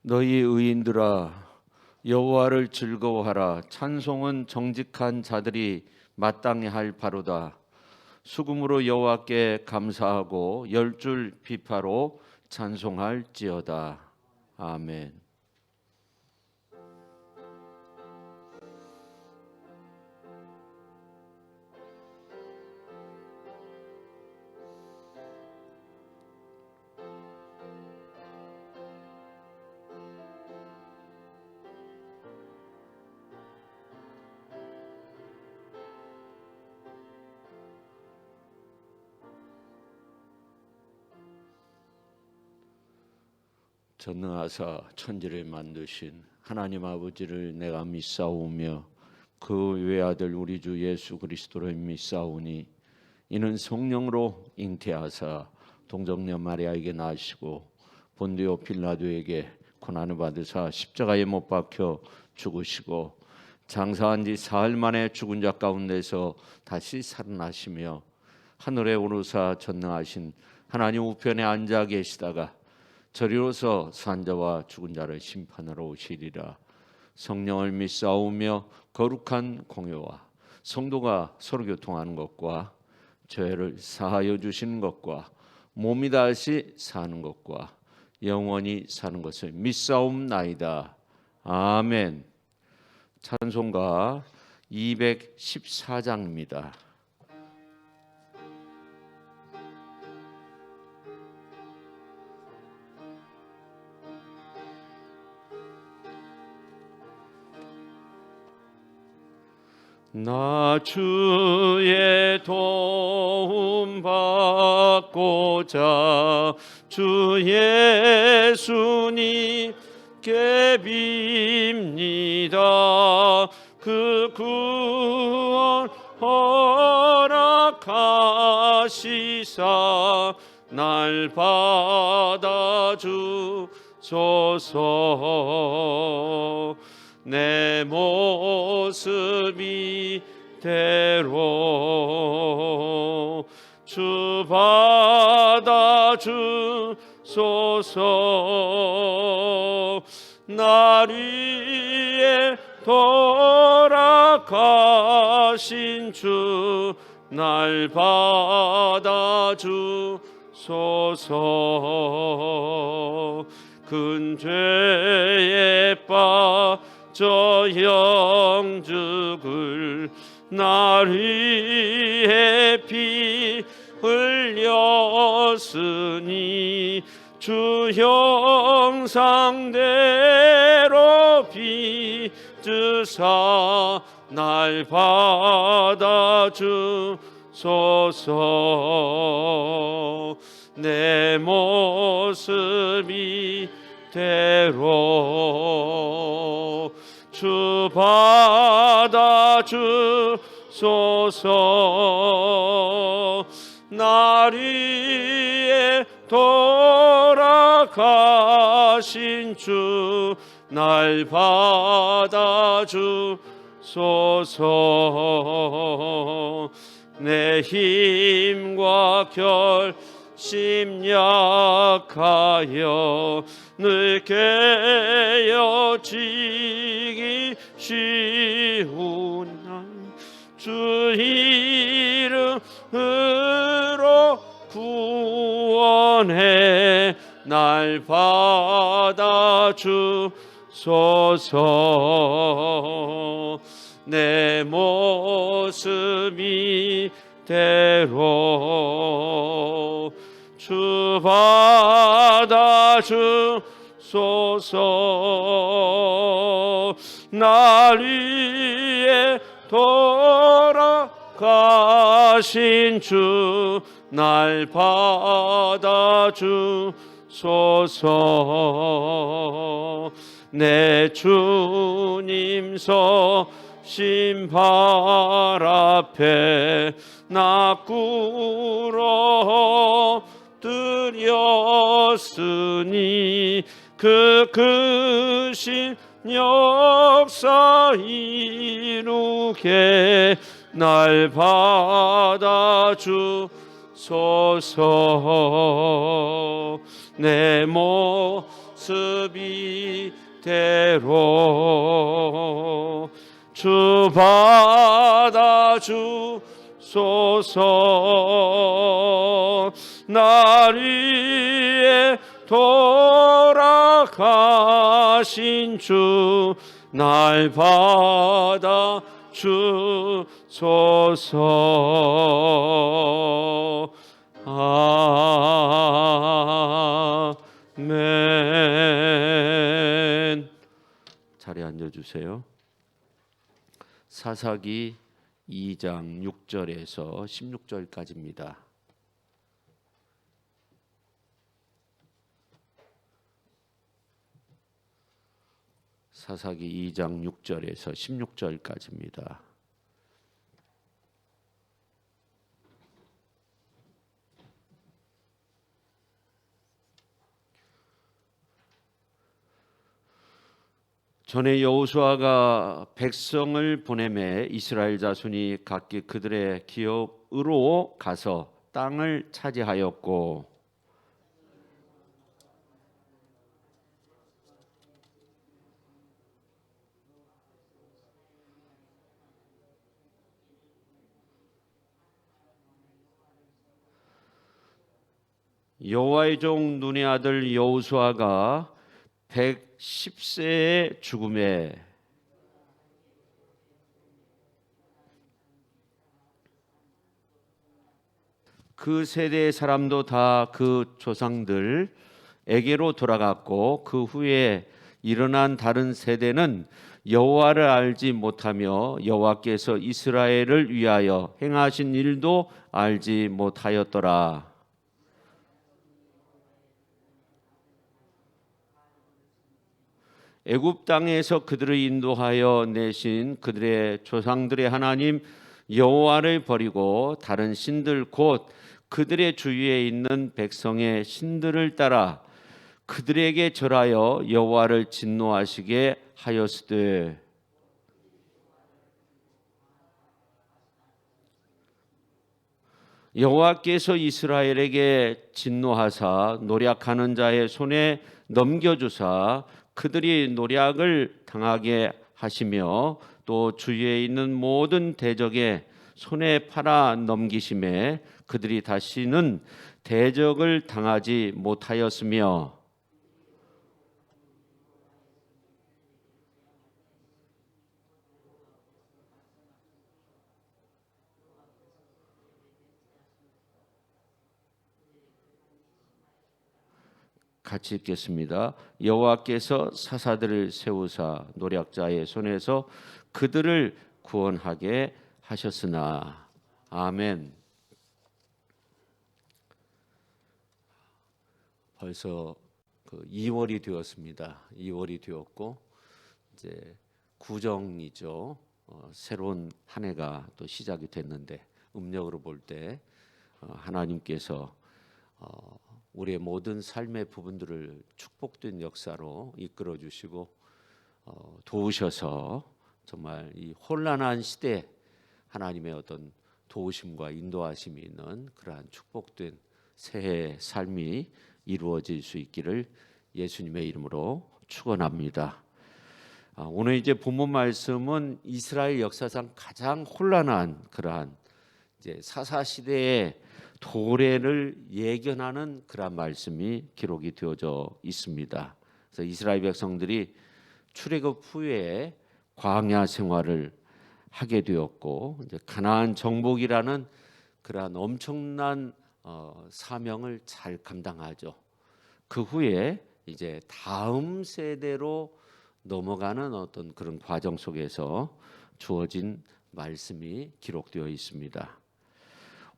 너희 의인들아 여호와를 즐거워하라. 찬송은 정직한 자들이 마땅히 할 바로다. 수금으로 여호와께 감사하고 열줄 비파로 찬송할지어다. 아멘. 전능하사 천지를 만드신 하나님 아버지를 내가 믿사오며 그 외아들 우리 주 예수 그리스도를 믿사오니 이는 성령으로 잉태하사 동정녀 마리아에게 나시고 본디오 빌라도에게 고난을 받으사 십자가에 못 박혀 죽으시고 장사한 지 사흘 만에 죽은 자 가운데서 다시 살아나시며 하늘에 오르사 전능하신 하나님 우편에 앉아 계시다가 저리로서 산자와 죽은 자를 심판하러 오시리라. 성령을 믿사오며 거룩한 공회와 성도가 서로 교통하는 것과 죄를 사하여 주시는 것과 몸이 다시 사는 것과 영원히 사는 것을 믿사옵나이다. 아멘. 찬송가 214장입니다. 나 주의 도움 받고자 주 예수님께 빕니다. 그 구원 허락하시사 날 받아주소서. 내 모습이 대로 주 받아주소서. 날 위해 돌아가신 주 날 받아주소서. 큰 죄에 빠져 영죽을 날 위해 피 흘렸으니 주 형상대로 빚으사 날 받아주소서. 내 모습이 대로 주 받아주소서. 날 위해 돌아가신 주 날 받아주소서. 내 힘과 결심 약하여 늘 깨어지기 쉬운 날 주 이름으로 구원해 날 받아주소서. 내 모습이 대로 주 받아주소서. 날 위해 돌아가신 주 날 받아주소서. 내 주님 서신 발 앞에 나 꿇어 드렸으니 그 크신 역사 이루게 날 받아주소서. 내 모습 모습이대로 주 받아 주소서. 날 위해 돌아가신 주 날 받아 주소서. 아멘. 자리에 앉아주세요. 사사기 2장 6절에서 16절까지입니다. 사사기 2장 6절에서 16절까지입니다. 전에 여호수아가 백성을 보내매 이스라엘 자손이 각기 그들의 기업으로 가서 땅을 차지하였고 여호와의 종 눈의 아들 여호수아가 110세에 죽음에 그 세대의 사람도 다 그 조상들에게로 돌아갔고 그 후에 일어난 다른 세대는 여호와를 알지 못하며 여호와께서 이스라엘을 위하여 행하신 일도 알지 못하였더라. 애굽 땅에서 그들을 인도하여 내신 그들의 조상들의 하나님 여호와를 버리고 다른 신들 곧 그들의 주위에 있는 백성의 신들을 따라 그들에게 절하여 여호와를 진노하시게 하였으되 여호와께서 이스라엘에게 진노하사 노략하는 자의 손에 넘겨주사 그들이 노략을 당하게 하시며 또 주위에 있는 모든 대적의 손에 팔아 넘기심에 그들이 다시는 대적을 당하지 못하였으며 같이 읽겠습니다. 여호와께서 사사들을 세우사 노략자의 손에서 그들을 구원하게 하셨으나. 아멘. 벌써 2월이 되었습니다. 2월이 되었고 이제 구정이죠. 새로운 한 해가 또 시작이 됐는데 음력으로 볼 때 하나님께서 우리의 모든 삶의 부분들을 축복된 역사로 이끌어 주시고 도우셔서 정말 이 혼란한 시대에 하나님의 어떤 도우심과 인도하심이 있는 그러한 축복된 새해 삶이 이루어질 수 있기를 예수님의 이름으로 축원합니다. 오늘 이제 본문 말씀은 이스라엘 역사상 가장 혼란한 그러한 이제 사사 시대의 도래를 예견하는 그런 말씀이 기록이 되어져 있습니다. 그래서 이스라엘 백성들이 출애굽 후에 광야 생활을 하게 되었고 이제 가나안 정복이라는 그러한 엄청난 사명을 잘 감당하죠. 그 후에 이제 다음 세대로 넘어가는 어떤 그런 과정 속에서 주어진 말씀이 기록되어 있습니다.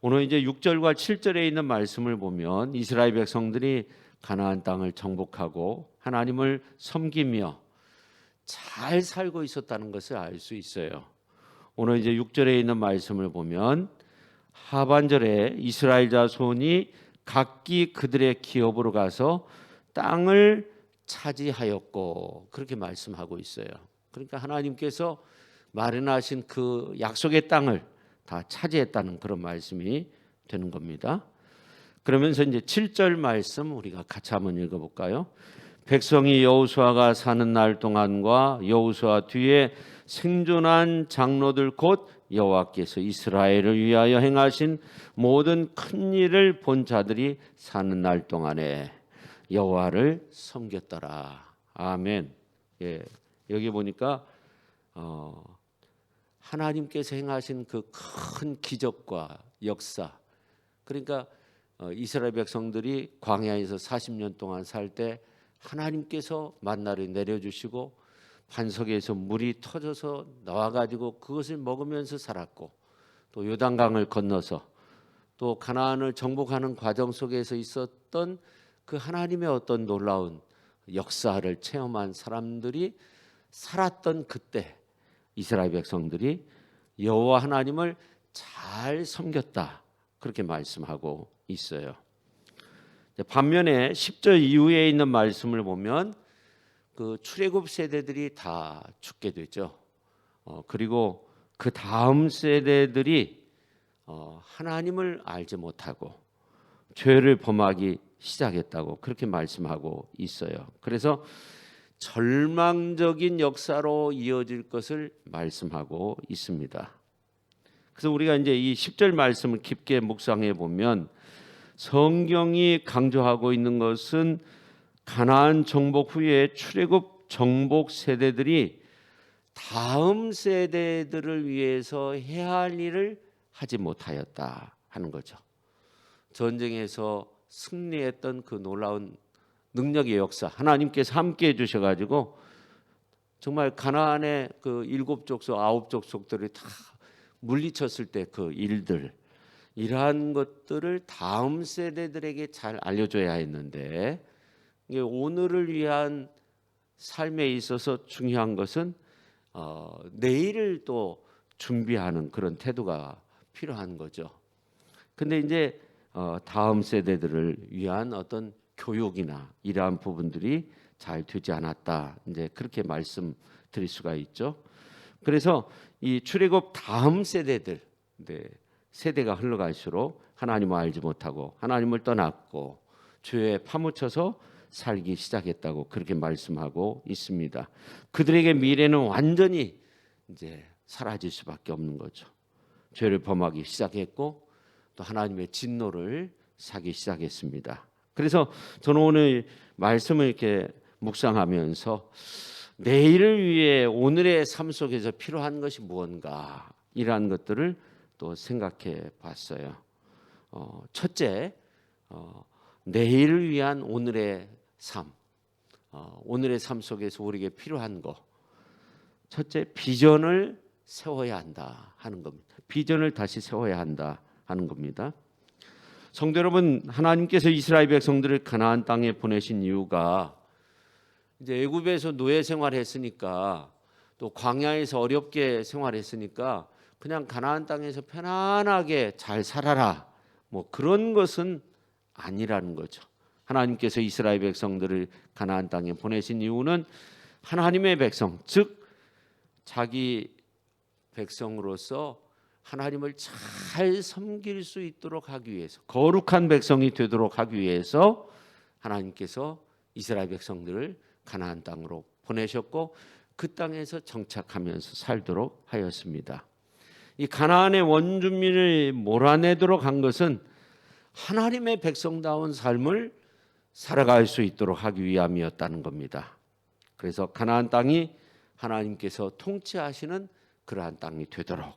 오늘 이제 6절과 7절에 있는 말씀을 보면 이스라엘 백성들이 가나안 땅을 정복하고 하나님을 섬기며 잘 살고 있었다는 것을 알 수 있어요. 오늘 이제 6절에 있는 말씀을 보면 하반절에 이스라엘 자손이 각기 그들의 기업으로 가서 땅을 차지하였고 그렇게 말씀하고 있어요. 그러니까 하나님께서 마련하신 그 약속의 땅을 다 차지했다는 그런 말씀이 되는 겁니다. 그러면서 이제 7절 말씀 우리가 같이 한번 읽어볼까요? 백성이 여호수아가 사는 날 동안과 여호수아 뒤에 생존한 장로들 곧 여호와께서 이스라엘을 위하여 행하신 모든 큰 일을 본 자들이 사는 날 동안에 여호와를 섬겼더라. 아멘. 예, 여기 보니까 하나님께서 행하신 그 큰 기적과 역사, 그러니까 이스라엘 백성들이 광야에서 40년 동안 살 때 하나님께서 만나를 내려주시고 반석에서 물이 터져서 나와가지고 그것을 먹으면서 살았고, 또 요단강을 건너서 또 가나안을 정복하는 과정 속에서 있었던 그 하나님의 어떤 놀라운 역사를 체험한 사람들이 살았던 그때 이스라엘 백성들이 여호와 하나님을 잘 섬겼다, 그렇게 말씀하고 있어요. 반면에 10절 이후에 있는 말씀을 보면 그 출애굽 세대들이 다 죽게 되죠. 그리고 그 다음 세대들이 하나님을 알지 못하고 죄를 범하기 시작했다고 그렇게 말씀하고 있어요. 그래서 절망적인 역사로 이어질 것을 말씀하고 있습니다. 그래서 우리가 이제 이 10절 말씀을 깊게 묵상해 보면 성경이 강조하고 있는 것은 가나안 정복 후에 출애굽 정복 세대들이 다음 세대들을 위해서 해야 할 일을 하지 못하였다 하는 거죠. 전쟁에서 승리했던 그 놀라운 능력의 역사, 하나님께서 함께 해주셔가지고 정말 가나안의 그 7족속 9족속들이 다 물리쳤을 때 그 일들, 이러한 것들을 다음 세대들에게 잘 알려줘야 했는데, 오늘을 위한 삶에 있어서 중요한 것은 내일을 또 준비하는 그런 태도가 필요한 거죠. 근데 이제 다음 세대들을 위한 어떤 교육이나 이러한 부분들이 잘 되지 않았다, 이제 그렇게 말씀드릴 수가 있죠. 그래서 이 출애굽 다음 세대들, 세대가 흘러갈수록 하나님을 알지 못하고 하나님을 떠났고 죄에 파묻혀서 살기 시작했다고 그렇게 말씀하고 있습니다. 그들에게 미래는 완전히 이제 사라질 수밖에 없는 거죠. 죄를 범하기 시작했고 또 하나님의 진노를 사기 시작했습니다. 그래서 저는 오늘 말씀을 이렇게 묵상하면서 내일을 위해 오늘의 삶 속에서 필요한 것이 무언가, 이러한 것들을 또 생각해 봤어요. 첫째, 내일을 위한 오늘의 삶, 오늘의 삶 속에서 우리에게 필요한 것, 첫째, 비전을 세워야 한다 하는 겁니다. 비전을 다시 세워야 한다 하는 겁니다. 성도 여러분, 하나님께서 이스라엘 백성들을 가나안 땅에 보내신 이유가 이제 애굽에서 노예 생활했으니까, 또 광야에서 어렵게 생활했으니까 그냥 가나안 땅에서 편안하게 잘 살아라, 뭐 그런 것은 아니라는 거죠. 하나님께서 이스라엘 백성들을 가나안 땅에 보내신 이유는 하나님의 백성, 즉 자기 백성으로서 하나님을 잘 섬길 수 있도록 하기 위해서, 거룩한 백성이 되도록 하기 위해서 하나님께서 이스라엘 백성들을 가나안 땅으로 보내셨고 그 땅에서 정착하면서 살도록 하였습니다. 이 가나안의 원주민을 몰아내도록 한 것은 하나님의 백성다운 삶을 살아갈 수 있도록 하기 위함이었다는 겁니다. 그래서 가나안 땅이 하나님께서 통치하시는 그러한 땅이 되도록,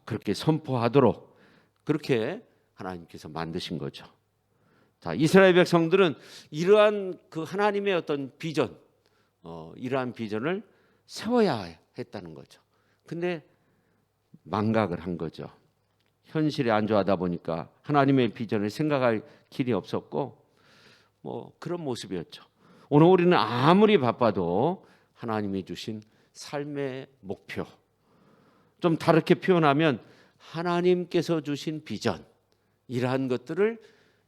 그렇게 선포하도록 그렇게 하나님께서 만드신 거죠. 자, 이스라엘 백성들은 이러한 그 하나님의 어떤 비전, 이러한 비전을 세워야 했다는 거죠. 근데 망각을 한 거죠. 현실에 안주하다 보니까 하나님의 비전을 생각할 길이 없었고, 뭐 그런 모습이었죠. 오늘 우리는 아무리 바빠도 하나님이 주신 삶의 목표, 좀 다르게 표현하면 하나님께서 주신 비전, 이러한 것들을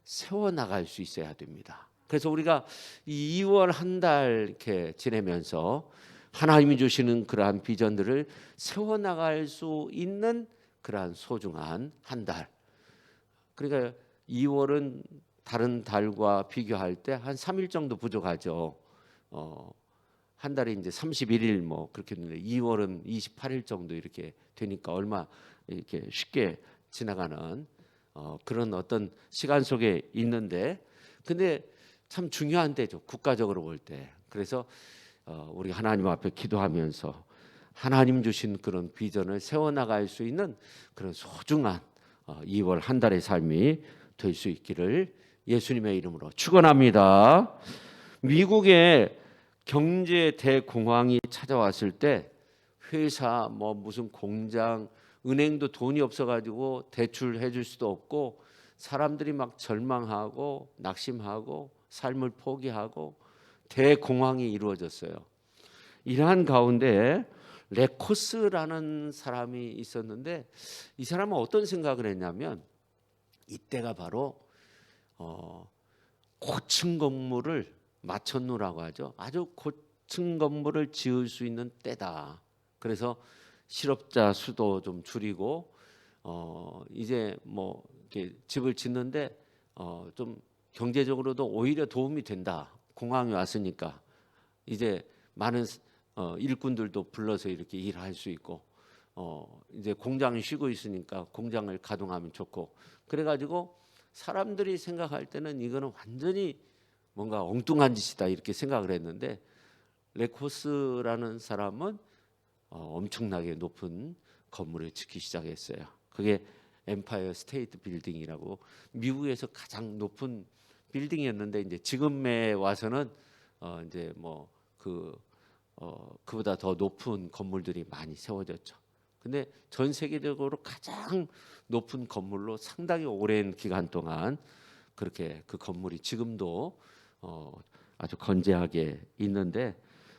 세워나갈 수 있어야 됩니다. 그래서 우리가 이 2월 한 달 이렇게 지내면서 하나님이 주시는 그러한 비전들을 세워나갈 수 있는 그러한 소중한 한 달. 그러니까 2월은 다른 달과 비교할 때 한 3일 정도 부족하죠. 한 달에 이제 31일 뭐 그렇게 했는데 2월은 28일 정도 이렇게 되니까 얼마 이렇게 쉽게 지나가는 그런 어떤 시간 속에 있는데, 근데 참 중요한 때죠, 국가적으로 볼 때. 그래서 우리가 하나님 앞에 기도하면서 하나님 주신 그런 비전을 세워나갈 수 있는 그런 소중한 2월 한 달의 삶이 될 수 있기를 예수님의 이름으로 축원합니다. 미국의 경제 대공황이 찾아왔을 때 회사 뭐 무슨 공장, 은행도 돈이 없어가지고 대출해 줄 수도 없고 사람들이 막 절망하고 낙심하고 삶을 포기하고 대공황이 이루어졌어요. 이러한 가운데 레코스라는 사람이 있었는데, 이 사람은 어떤 생각을 했냐면 이때가 바로 고층 건물을 마천루라고 하죠. 아주 고층 건물을 지을 수 있는 때다. 그래서 실업자 수도 좀 줄이고 이제 뭐 이렇게 집을 짓는데 좀 경제적으로도 오히려 도움이 된다. 공항이 왔으니까 이제 많은 일꾼들도 불러서 이렇게 일할 수 있고 이제 공장이 쉬고 있으니까 공장을 가동하면 좋고, 그래가지고 사람들이 생각할 때는 이거는 완전히 뭔가 엉뚱한 짓이다 이렇게 생각을 했는데, 레코스라는 사람은 엄청나게 높은 건물을 짓기 시작했어요. 그게 엠파이어 스테이트 빌딩이라고 미국에서 가장 높은 빌딩이었는데, 이제 지금에 와서는 이제 뭐 그보다 더 높은 건물들이 많이 세워졌죠. 근데 전 세계적으로 가장 높은 건물로 상당히 오랜 기간 동안 그렇게 그 건물이 지금도 아주 건재하게 있는데,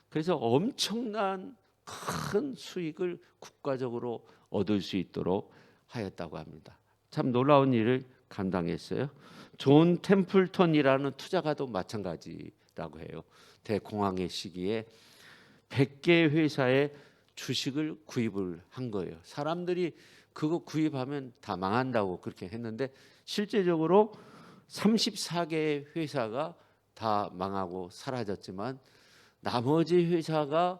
그래서 엄청난 큰 수익을 국가적으로 얻을 수 있도록 하였다고 합니다. 참 놀라운 일을 감당했어요. 존 템플턴이라는 투자가도 마찬가지라고 해요. 대공황의 시기에 100개 회사의 주식을 구입을 한 거예요. 사람들이 그거 구입하면 다 망한다고 그렇게 했는데 실제적으로 34개의 회사가 다 망하고 사라졌지만 나머지 회사가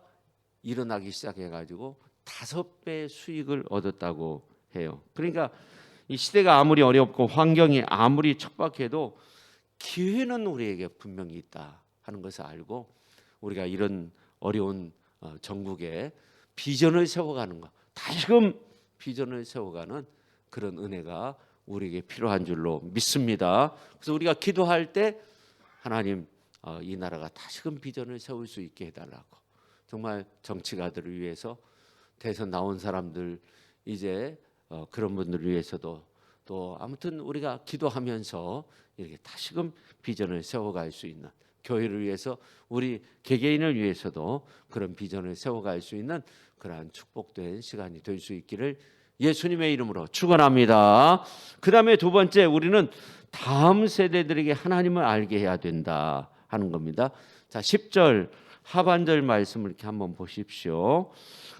일어나기 시작해가지고 5배 수익을 얻었다고 해요. 그러니까 이 시대가 아무리 어렵고 환경이 아무리 척박해도 기회는 우리에게 분명히 있다 하는 것을 알고, 우리가 이런 어려운 전국에 비전을 세워가는 것, 다시금 비전을 세워가는 그런 은혜가 우리에게 필요한 줄로 믿습니다. 그래서 우리가 기도할 때 하나님 이 나라가 다시금 비전을 세울 수 있게 해달라고, 정말 정치가들을 위해서 대선 나온 사람들 이제 그런 분들을 위해서도 또 아무튼 우리가 기도하면서 이렇게 다시금 비전을 세워갈 수 있는, 교회를 위해서 우리 개개인을 위해서도 그런 비전을 세워갈 수 있는 그러한 축복된 시간이 될 수 있기를 예수님의 이름으로 축원합니다. 그 다음에 두 번째, 우리는 다음 세대들에게 하나님을 알게 해야 된다 하는 겁니다. 자, 10절 하반절 말씀을 이렇게 한번 보십시오.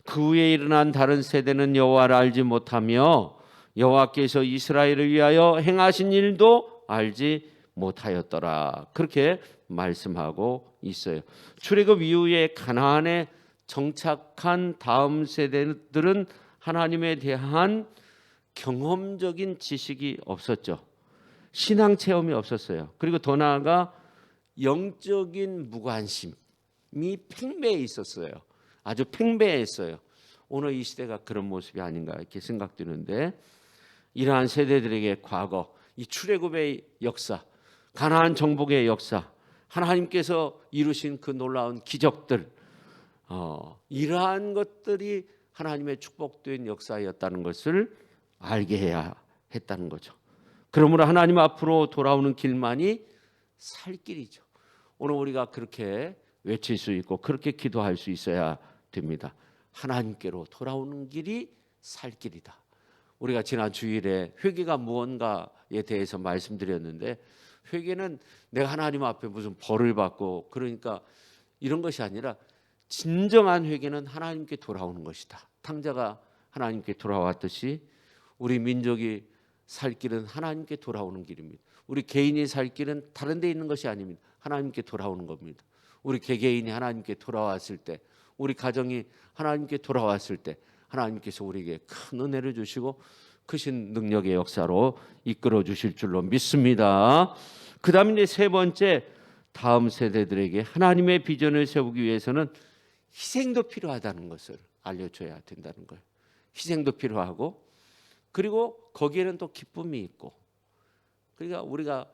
그 후에 일어난 다른 세대는 여호와를 알지 못하며 여호와께서 이스라엘을 위하여 행하신 일도 알지 못하였더라. 그렇게 말씀하고 있어요. 출애굽 이후에 가나안에 정착한 다음 세대들은 하나님에 대한 경험적인 지식이 없었죠. 신앙 체험이 없었어요. 그리고 더 나아가 영적인 무관심이 팽배해 있었어요. 아주 팽배했어요. 오늘 이 시대가 그런 모습이 아닌가 이렇게 생각되는데, 이러한 세대들에게 과거 이 출애굽의 역사, 가나안 정복의 역사, 하나님께서 이루신 그 놀라운 기적들, 이러한 것들이 하나님의 축복된 역사였다는 것을 알게 해야 했다는 거죠. 그러므로 하나님 앞으로 돌아오는 길만이 살 길이죠. 오늘 우리가 그렇게 외칠 수 있고 그렇게 기도할 수 있어야 됩니다. 하나님께로 돌아오는 길이 살 길이다. 우리가 지난 주일에 회개가 무언가에 대해서 말씀드렸는데, 회개는 내가 하나님 앞에 무슨 벌을 받고 그러니까 이런 것이 아니라 진정한 회개는 하나님께 돌아오는 것이다. 탕자가 하나님께 돌아왔듯이 우리 민족이 살 길은 하나님께 돌아오는 길입니다. 우리 개인이 살 길은 다른 데 있는 것이 아닙니다. 하나님께 돌아오는 겁니다. 우리 개개인이 하나님께 돌아왔을 때, 우리 가정이 하나님께 돌아왔을 때 하나님께서 우리에게 큰 은혜를 주시고 크신 능력의 역사로 이끌어 주실 줄로 믿습니다. 그다음 이제 세 번째, 다음 세대들에게 하나님의 비전을 세우기 위해서는 희생도 필요하다는 것을 알려줘야 된다는 거예요. 희생도 필요하고, 그리고 거기에는 또 기쁨이 있고. 그러니까 우리가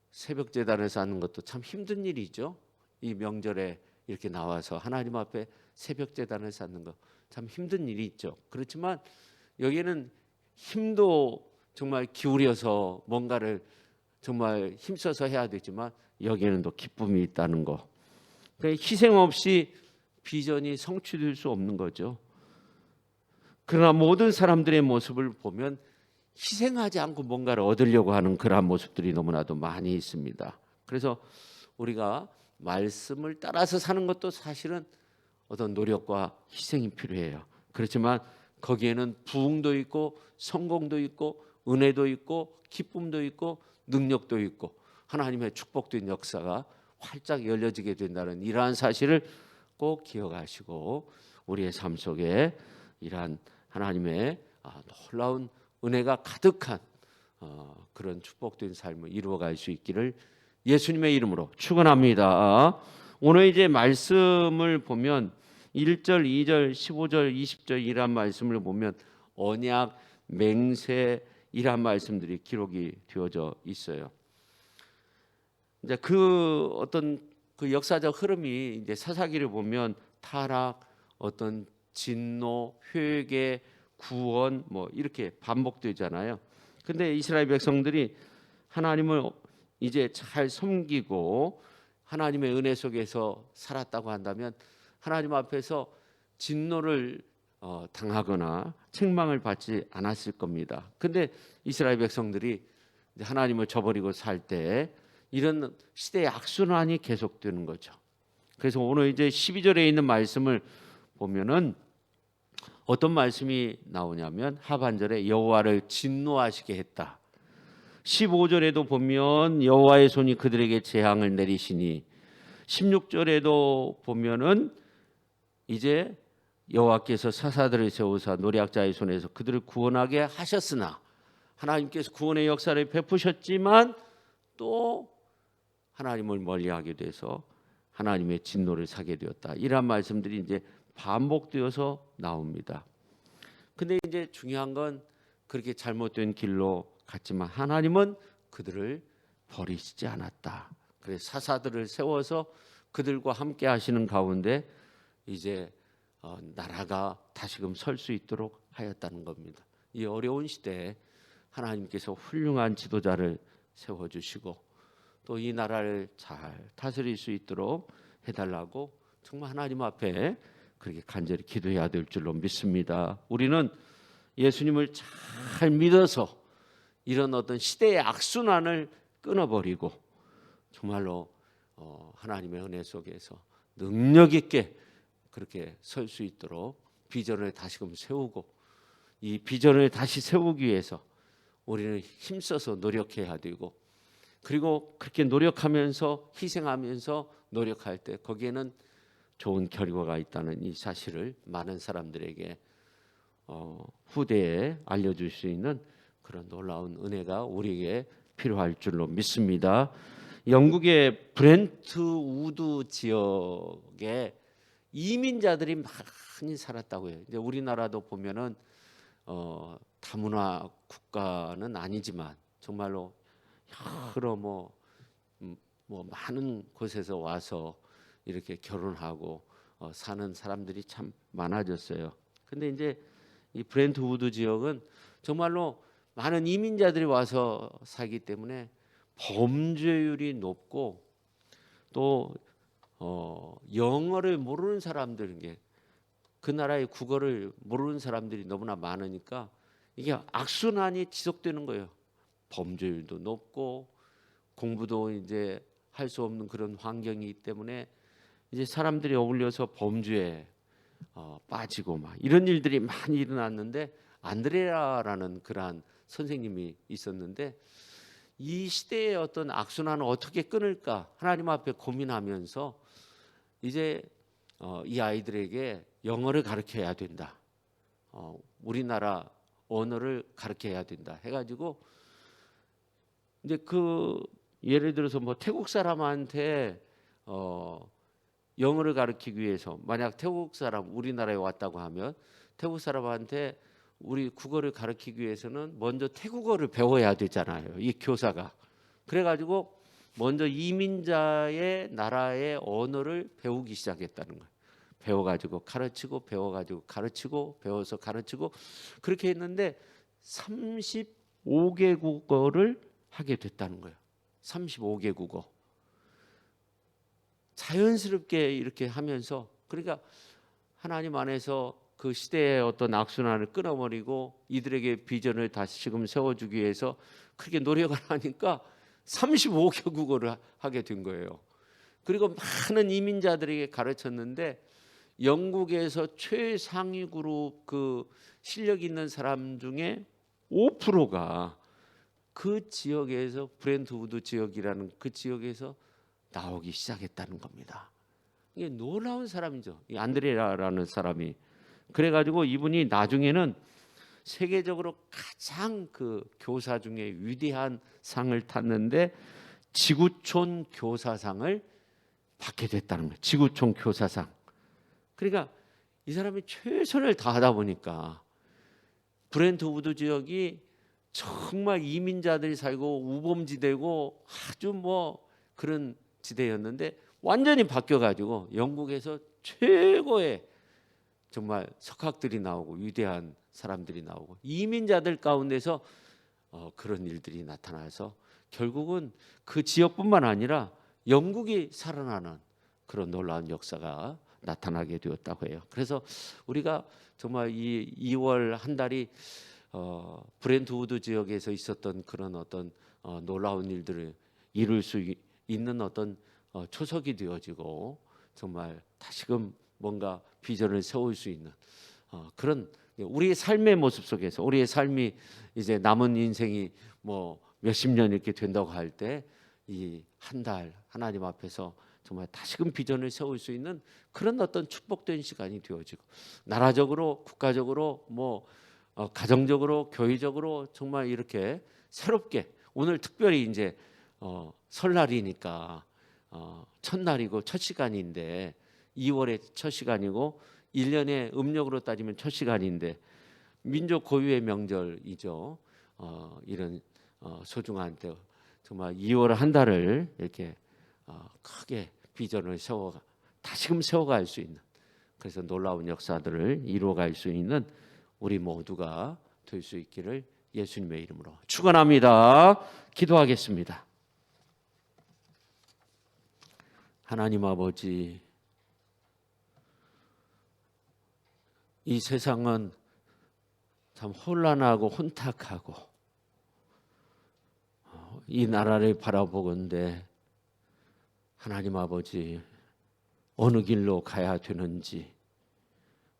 새벽 제단에서 하는 것도 참 힘든 일이죠. 이 명절에 이렇게 나와서 하나님 앞에 새벽 제단을 쌓는 거 참 힘든 일이 있죠. 그렇지만 여기에는 힘도 정말 기울여서 뭔가를 정말 힘써서 해야 되지만 여기에는 또 기쁨이 있다는 거. 그러니까 희생 없이 비전이 성취될 수 없는 거죠. 그러나 모든 사람들의 모습을 보면 희생하지 않고 뭔가를 얻으려고 하는 그러한 모습들이 너무나도 많이 있습니다. 그래서 우리가 말씀을 따라서 사는 것도 사실은 어떤 노력과 희생이 필요해요. 그렇지만 거기에는 부흥도 있고 성공도 있고 은혜도 있고 기쁨도 있고 능력도 있고 하나님의 축복된 역사가 활짝 열려지게 된다는 이러한 사실을 꼭 기억하시고 우리의 삶 속에 이러한 하나님의 놀라운 은혜가 가득한 그런 축복된 삶을 이루어갈 수 있기를 예수님의 이름으로 축원합니다. 오늘 이제 말씀을 보면 1절, 2절, 15절, 20절 이란 말씀을 보면 언약, 맹세 이란 말씀들이 기록이 되어져 있어요. 이제 그 어떤 그 역사적 흐름이 이제 사사기를 보면 타락, 어떤 진노, 회개, 구원 뭐 이렇게 반복되잖아요. 근데 이스라엘 백성들이 하나님을 이제 잘 섬기고 하나님의 은혜 속에서 살았다고 한다면 하나님 앞에서 진노를 당하거나 책망을 받지 않았을 겁니다. 근데 이스라엘 백성들이 하나님을 저버리고 살 때 이런 시대의 악순환이 계속되는 거죠. 그래서 오늘 이제 12절에 있는 말씀을 보면은 어떤 말씀이 나오냐면 하반절에 여호와를 진노하시게 했다. 15절에도 보면 여호와의 손이 그들에게 재앙을 내리시니 16절에도 보면은 이제 여호와께서 사사들을 세우사 노략자의 손에서 그들을 구원하게 하셨으나 하나님께서 구원의 역사를 베푸셨지만 또 하나님을 멀리하게 돼서 하나님의 진노를 사게 되었다. 이러한 말씀들이 이제 반복되어서 나옵니다. 근데 이제 중요한 건 그렇게 잘못된 길로 갔지만 하나님은 그들을 버리시지 않았다. 그래서 사사들을 세워서 그들과 함께 하시는 가운데 이제 나라가 다시금 설 수 있도록 하였다는 겁니다. 이 어려운 시대에 하나님께서 훌륭한 지도자를 세워주시고 또 이 나라를 잘 다스릴 수 있도록 해달라고 정말 하나님 앞에 그렇게 간절히 기도해야 될 줄로 믿습니다. 우리는 예수님을 잘 믿어서 이런 어떤 시대의 악순환을 끊어버리고 정말로 하나님의 은혜 속에서 능력 있게 그렇게 설 수 있도록 비전을 다시금 세우고 이 비전을 다시 세우기 위해서 우리는 힘써서 노력해야 되고 그리고 그렇게 노력하면서 희생하면서 노력할 때 거기에는 좋은 결과가 있다는 이 사실을 많은 사람들에게 후대에 알려줄 수 있는 그런 놀라운 은혜가 우리에게 필요할 줄로 믿습니다. 영국의 브렌트 우드 지역에 이민자들이 많이 살았다고요. 이제 우리나라도 보면은 다문화 국가는 아니지만 정말로 여러 뭐 많은 곳에서 와서 이렇게 결혼하고 사는 사람들이 참 많아졌어요. 근데 이제 이 브렌트 우드 지역은 정말로 많은 이민자들이 와서 살기 때문에 범죄율이 높고 또 영어를 모르는 사람들 그 나라의 국어를 모르는 사람들이 너무나 많으니까 이게 악순환이 지속되는 거예요. 범죄율도 높고 공부도 이제 할 수 없는 그런 환경이기 때문에 이제 사람들이 어울려서 범죄에 빠지고 막 이런 일들이 많이 일어났는데 안드레아라는 그러한 선생님이 있었는데 이 시대의 어떤 악순환을 어떻게 끊을까 하나님 앞에 고민하면서 이제 이 아이들에게 영어를 가르쳐야 된다. 우리나라 언어를 가르쳐야 된다. 해가지고 이제 예를 들어서 뭐 태국 사람한테 영어를 가르치기 위해서 만약 태국 사람 우리나라에 왔다고 하면 태국 사람한테 우리 국어를 가르치기 위해서는 먼저 태국어를 배워야 되잖아요. 이 교사가. 그래가지고 먼저 이민자의 나라의 언어를 배우기 시작했다는 거예요. 배워가지고 가르치고 배워가지고 가르치고 배워서 가르치고 그렇게 했는데 35개 국어를 하게 됐다는 거예요. 35개 국어. 자연스럽게 이렇게 하면서 그러니까 하나님 안에서 그 시대의 어떤 악순환을 끊어버리고 이들에게 비전을 다시금 세워주기 위해서 그렇게 노력을 하니까 35개 국어를 하게 된 거예요. 그리고 많은 이민자들에게 가르쳤는데 영국에서 최상위 그룹 그 실력 있는 사람 중에 5%가 그 지역에서 브렌트우드 지역이라는 그 지역에서 나오기 시작했다는 겁니다. 이게 놀라운 사람이죠. 이 안드레라라는 사람이. 그래가지고 이분이 나중에는 세계적으로 가장 그 교사 중에 위대한 상을 탔는데 지구촌 교사상을 받게 됐다는 거예요. 지구촌 교사상. 그러니까 이 사람이 최선을 다하다 보니까 브렌트우드 지역이 정말 이민자들이 살고 우범지대고 아주 뭐 그런 지대였는데 완전히 바뀌어가지고 영국에서 최고의 정말 석학들이 나오고 위대한 사람들이 나오고 이민자들 가운데서 그런 일들이 나타나서 결국은 그 지역뿐만 아니라 영국이 살아나는 그런 놀라운 역사가 나타나게 되었다고 해요. 그래서 우리가 정말 이 2월 한 달이 브렌트우드 지역에서 있었던 그런 어떤 놀라운 일들을 이룰 수 있는 어떤 초석이 되어지고 정말 다시금 뭔가 비전을 세울 수 있는 그런 우리의 삶의 모습 속에서 우리의 삶이 이제 남은 인생이 뭐 몇십 년 이렇게 된다고 할 때 이 한 달 하나님 앞에서 정말 다시금 비전을 세울 수 있는 그런 어떤 축복된 시간이 되어지고 나라적으로 국가적으로 뭐 가정적으로 교회적으로 정말 이렇게 새롭게 오늘 특별히 이제 설날이니까 첫날이고 첫 시간인데 2월의 첫 시간이고 1년의 음력으로 따지면 첫 시간인데 민족 고유의 명절이죠. 이런 소중한 때 정말 2월 한 달을 이렇게 크게 비전을 다시금 세워갈 수 있는 그래서 놀라운 역사들을 이루어갈 수 있는 우리 모두가 될 수 있기를 예수님의 이름으로 축원합니다. 기도하겠습니다. 하나님 아버지, 이 세상은 참 혼란하고 혼탁하고 이 나라를 바라보건대 하나님 아버지 어느 길로 가야 되는지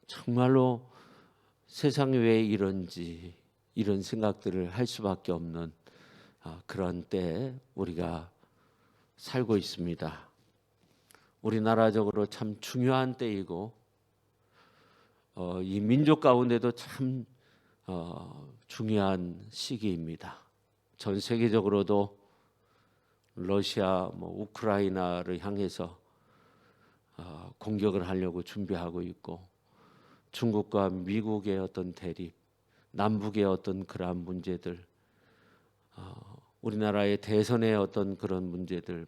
정말로 세상이 왜 이런지 이런 생각들을 할 수밖에 없는 그런 때에 우리가 살고 있습니다. 우리나라적으로 참 중요한 때이고 이 민족 가운데도 참 중요한 시기입니다. 전 세계적으로도 러시아, 우크라이나를 향해서 공격을 하려고 준비하고 있고 중국과 미국의 어떤 대립, 남북의 어떤 그러한 문제들, 우리나라의 대선의 어떤 그런 문제들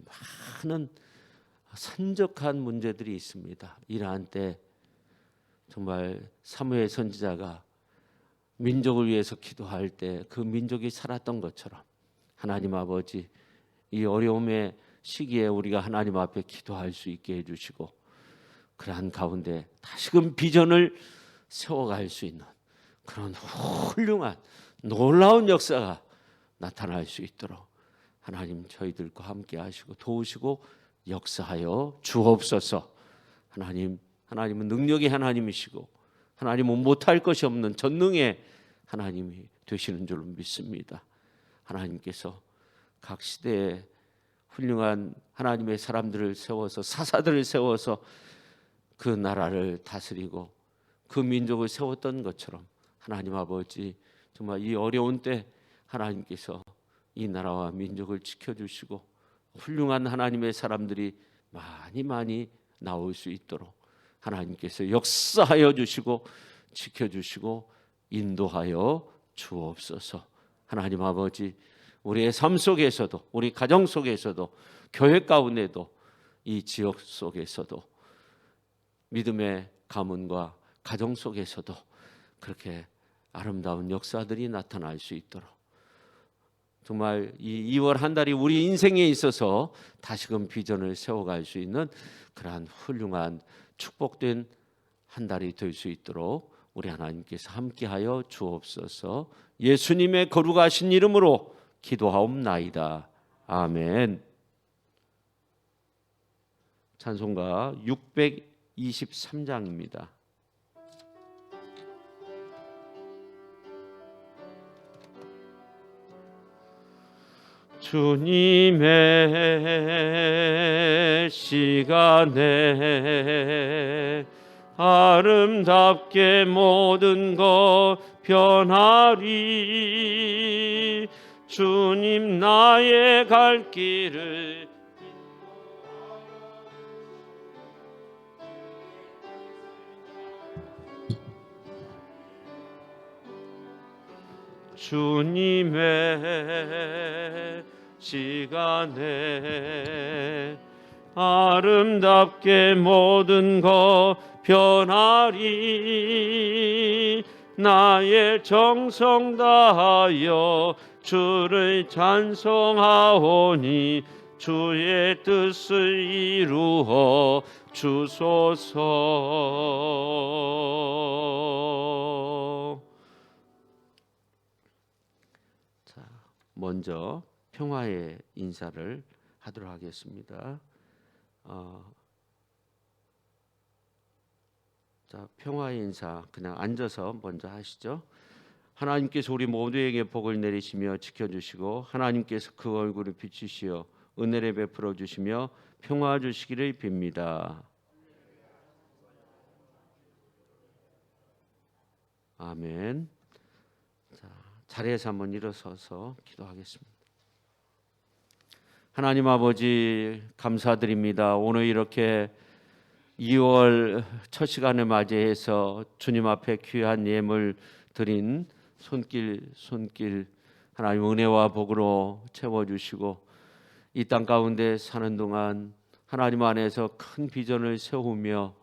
많은 산적한 문제들이 있습니다. 이러한 때 정말 사무엘 선지자가 민족을 위해서 기도할 때 그 민족이 살았던 것처럼 하나님 아버지 이 어려움의 시기에 우리가 하나님 앞에 기도할 수 있게 해주시고 그러한 가운데 다시금 비전을 세워갈 수 있는 그런 훌륭한 놀라운 역사가 나타날 수 있도록 하나님 저희들과 함께 하시고 도우시고 역사하여 주옵소서. 하나님은 능력의 하나님이시고 하나님은 못할 것이 없는 전능의 하나님이 되시는 줄로 믿습니다. 하나님께서 각 시대에 훌륭한 하나님의 사람들을 세워서 사사들을 세워서 그 나라를 다스리고 그 민족을 세웠던 것처럼 하나님 아버지 정말 이 어려운 때 하나님께서 이 나라와 민족을 지켜주시고 훌륭한 하나님의 사람들이 많이 나올 수 있도록 하나님께서 역사하여 주시고 지켜주시고 인도하여 주옵소서. 하나님 아버지 우리의 삶 속에서도 우리 가정 속에서도 교회 가운데도 이 지역 속에서도 믿음의 가문과 가정 속에서도 그렇게 아름다운 역사들이 나타날 수 있도록 정말 이 2월 한 달이 우리 인생에 있어서 다시금 비전을 세워갈 수 있는 그러한 훌륭한 축복된 한 달이 될 수 있도록 우리 하나님께서 함께하여 주옵소서. 예수님의 거룩하신 이름으로 기도하옵나이다. 아멘. 찬송가 623장입니다. 주님의 시간에 아름답게 모든 것 변하리. 주님 나의 갈 길을 주님의 시간에 아름답게 모든 것 변하리. 나의 정성 다하여 주를 찬송하오니 주의 뜻을 이루어 주소서. 자, 먼저 평화의 인사를 하도록 하겠습니다. 자, 평화의 인사 그냥 앉아서 먼저 하시죠. 하나님께서 우리 모두에게 복을 내리시며 지켜주시고 하나님께서 그 얼굴을 비추시어 은혜를 베풀어 주시며 평화 주시기를 빕니다. 아멘. 자, 자리에서 한번 일어서서 기도하겠습니다. 하나님 아버지 감사드립니다. 오늘 이렇게 2월 첫 시간을 맞이해서 주님 앞에 귀한 예물 드린 손길 하나님 은혜와 복으로 채워주시고 이 땅 가운데 사는 동안 하나님 안에서 큰 비전을 세우며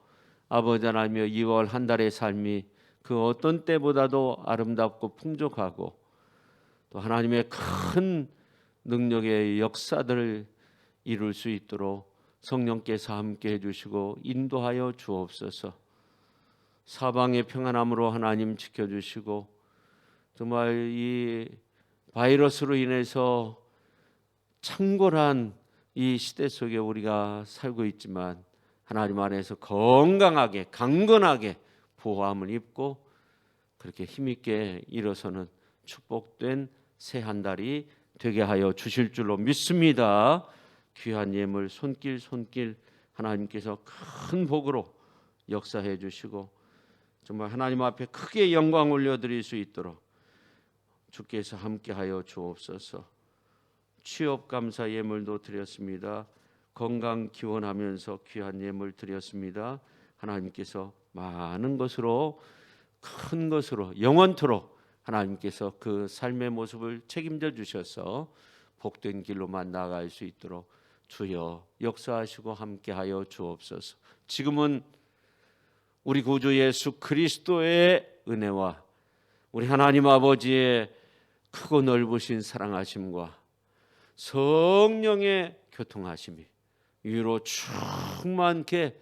아버지 하나님여 2월 한 달의 삶이 그 어떤 때보다도 아름답고 풍족하고 또 하나님의 큰 능력의 역사들을 이룰 수 있도록 성령께서 함께 해주시고 인도하여 주옵소서. 사방의 평안함으로 하나님 지켜주시고 정말 이 바이러스로 인해서 창궐한 이 시대 속에 우리가 살고 있지만 하나님 안에서 건강하게 강건하게 보호함을 입고 그렇게 힘있게 일어서는 축복된 새 한 달이 되게 하여 주실 줄로 믿습니다. 귀한 예물 손길 하나님께서 큰 복으로 역사해 주시고 정말 하나님 앞에 크게 영광 올려드릴 수 있도록 주께서 함께하여 주옵소서. 취업 감사 예물도 드렸습니다. 건강 기원하면서 귀한 예물 드렸습니다. 하나님께서 많은 것으로 큰 것으로 영원토록 하나님께서 그 삶의 모습을 책임져 주셔서 복된 길로만 나아갈 수 있도록 주여 역사하시고 함께하여 주옵소서. 지금은 우리 구주 예수 그리스도의 은혜와 우리 하나님 아버지의 크고 넓으신 사랑하심과 성령의 교통하심이 위로 충만케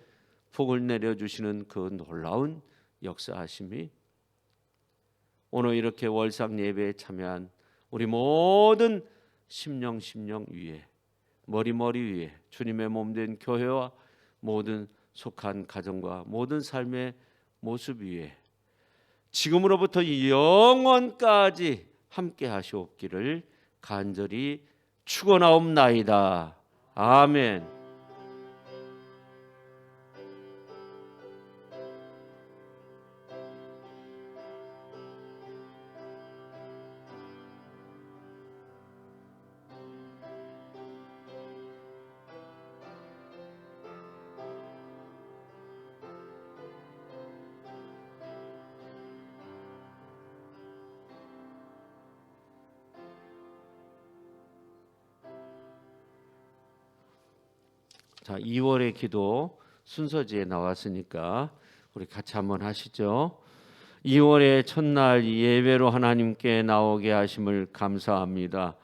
복을 내려주시는 그 놀라운 역사하심이 오늘 이렇게 월상 예배에 참여한 우리 모든 심령 위에 머리 위에 주님의 몸된 교회와 모든 속한 가정과 모든 삶의 모습 위에 지금으로부터 영원까지 함께 하시옵기를 간절히 축원하옵나이다. 아멘. 자, 2월의 기도 순서지에 나왔으니까 우리 같이 한번 하시죠. 2월의 첫날 예배로 하나님께 나오게 하심을 감사합니다.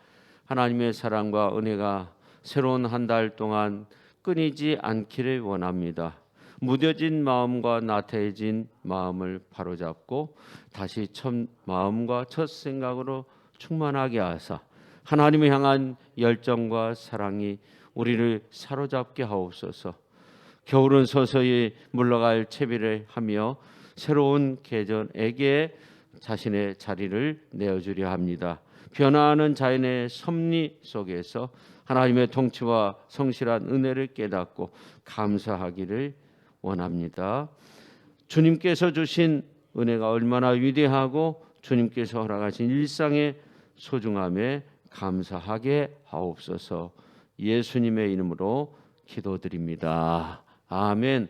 하나님의 사랑과 은혜가 새로운 한 달 동안 끊이지 않기를 원합니다. 무뎌진 마음과 나태해진 마음을 바로잡고 다시 첫 마음과 첫 생각으로 충만하게 하사 하나님을 향한 열정과 사랑이 우리를 사로잡게 하옵소서. 겨울은 서서히 물러갈 채비를 하며 새로운 계절에게 자신의 자리를 내어주려 합니다. 변화하는 자연의 섭리 속에서 하나님의 통치와 성실한 은혜를 깨닫고 감사하기를 원합니다. 주님께서 주신 은혜가 얼마나 위대하고 주님께서 허락하신 일상의 소중함에 감사하게 하옵소서. 예수님의 이름으로 기도드립니다. 아멘.